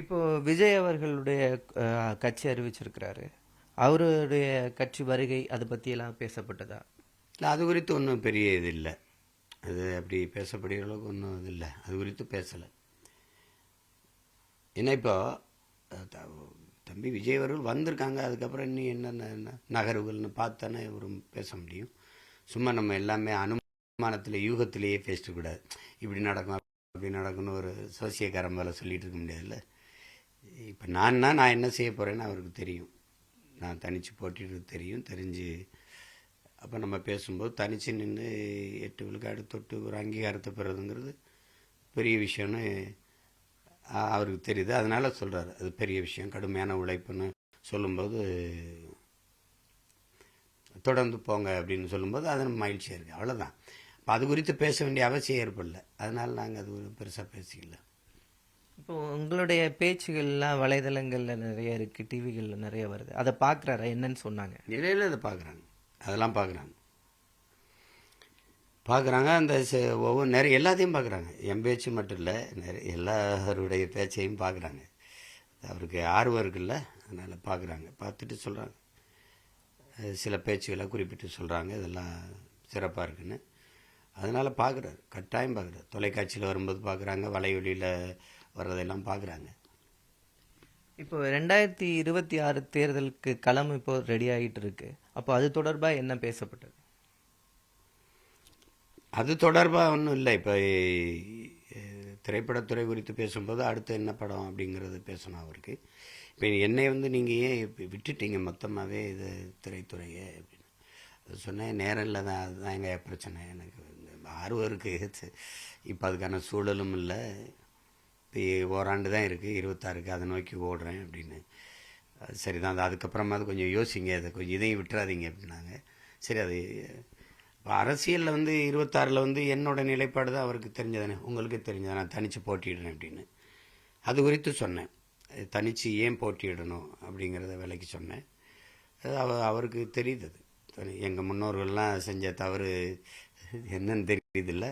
இப்போ விஜய் அவர்களுடைய கட்சி அறிவிச்சிருக்கிறாரு. அவருடைய கட்சி வருகை அதை பற்றியெல்லாம் பேசப்பட்டதா? இல்லை, அது குறித்து ஒன்றும் பெரிய இது இல்லை. அது அப்படி பேசப்படுகிற அளவுக்கு ஒன்றும் இது இல்லை. அது குறித்து பேசலை. ஏன்னா இப்போ தம்பி விஜய் அவர்கள் வந்திருக்காங்க. அதுக்கப்புறம் இன்னும் என்னென்ன நகர்வுகள்னு பார்த்தானே ஒரு பேச முடியும். சும்மா நம்ம எல்லாமே அனுமானத்தில் யூகத்திலேயே பேசிட்டு கூடாது. இப்படி நடக்கும் அப்படி நடக்கும்னு ஒரு சோசியக்காரன் மேலே சொல்லிட்டு இருக்க முடியாதுல்ல. இப்போ நான் என்ன செய்ய போகிறேன்னு அவருக்கு தெரியும். நான் தனித்து போட்டிட்டு தெரிஞ்சு அப்போ நம்ம பேசும்போது தனித்து நின்று 8 விழுக்காடு தொட்டு ஒரு அங்கீகாரத்தை பெறுறதுங்கிறது பெரிய விஷயம்னு அவருக்கு தெரியுது. அதனால சொல்கிறாரு அது பெரிய விஷயம், கடுமையான உழைப்புன்னு சொல்லும்போது தொடர்ந்து போங்க அப்படின்னு சொல்லும்போது அது நம்ம மகிழ்ச்சியாக இருக்குது. அவ்வளோதான். இப்போ அது குறித்து பேச வேண்டிய அவசியம் ஏற்படல. அதனால நாங்கள் அது ஒரு பெருசாக பேசிக்கல. இப்போ உங்களுடைய பேச்சுகள்லாம் வலைதளங்களில் நிறைய இருக்குது, டிவிகளில் நிறைய வருது. அதை பார்க்குறாரா? என்னன்னு சொன்னாங்க? நிலையில் அதை பார்க்குறாங்க. அதெல்லாம் பார்க்குறாங்க. அந்த ஒவ்வொரு நிறைய எல்லாத்தையும் பார்க்குறாங்க. என் பேச்சு மட்டும் இல்லை, நிறைய எல்லாருடைய பேச்சையும் பார்க்குறாங்க. அவருக்கு ஆர்வம் இருக்குல்ல, அதனால் பார்க்குறாங்க. பார்த்துட்டு சொல்கிறாங்க. சில பேச்சுகளை குறிப்பிட்டு சொல்கிறாங்க, இதெல்லாம் சிறப்பாக இருக்குன்னு. அதனால் பார்க்குறாரு, கட்டாயம் பார்க்குறாரு. தொலைக்காட்சியில் வரும்போது பார்க்குறாங்க, வலைவெளியில் வர்றதெல்லாம் பார்க்குறாங்க. இப்போ 2026 தேர்தலுக்கு களம் இப்போ ரெடி ஆகிட்டு இருக்கு. அப்போ அது தொடர்பாக என்ன பேசப்பட்டது? அது தொடர்பாக ஒன்றும் இல்லை. இப்போ திரைப்படத்துறை குறித்து பேசும்போது அடுத்து என்ன படம் அப்படிங்கிறது பேசணும் அவருக்கு. இப்போ என்னை நீங்கள் ஏன் விட்டுட்டீங்க மொத்தமாகவே இது திரைத்துறையை அப்படின்னு அது சொன்னேன். நேரம் இல்லை தான், அதுதான் எங்கள் பிரச்சனை. எனக்கு ஆர்வம் இருக்குது, இப்போ அதுக்கான சூழலும் இல்லை. இப்போ ஓராண்டு தான் இருக்குது, 26க்கு அதை நோக்கி ஓடுறேன் அப்படின்னு. அது சரி தான். அது அதுக்கப்புறமா அது கொஞ்சம் யோசிங்க, அதை கொஞ்சம் இதையும் விட்டுறாதீங்க அப்படின்னாங்க. சரி, அது இப்போ அரசியலில் 26ல் என்னோட நிலைப்பாடு தான் அவருக்கு தெரிஞ்சதானே, உங்களுக்கு தெரிஞ்சதானே, நான் தனித்து போட்டியிடுறேன் அப்படின்னு. அது குறித்து சொன்னேன். தனித்து ஏன் போட்டியிடணும் அப்படிங்கிறத விலைக்கு சொன்னேன். அவருக்கு தெரியுது. அது எங்கள் முன்னோர்கள்லாம் செஞ்ச தவறு என்னன்னு தெரியுதில்ல.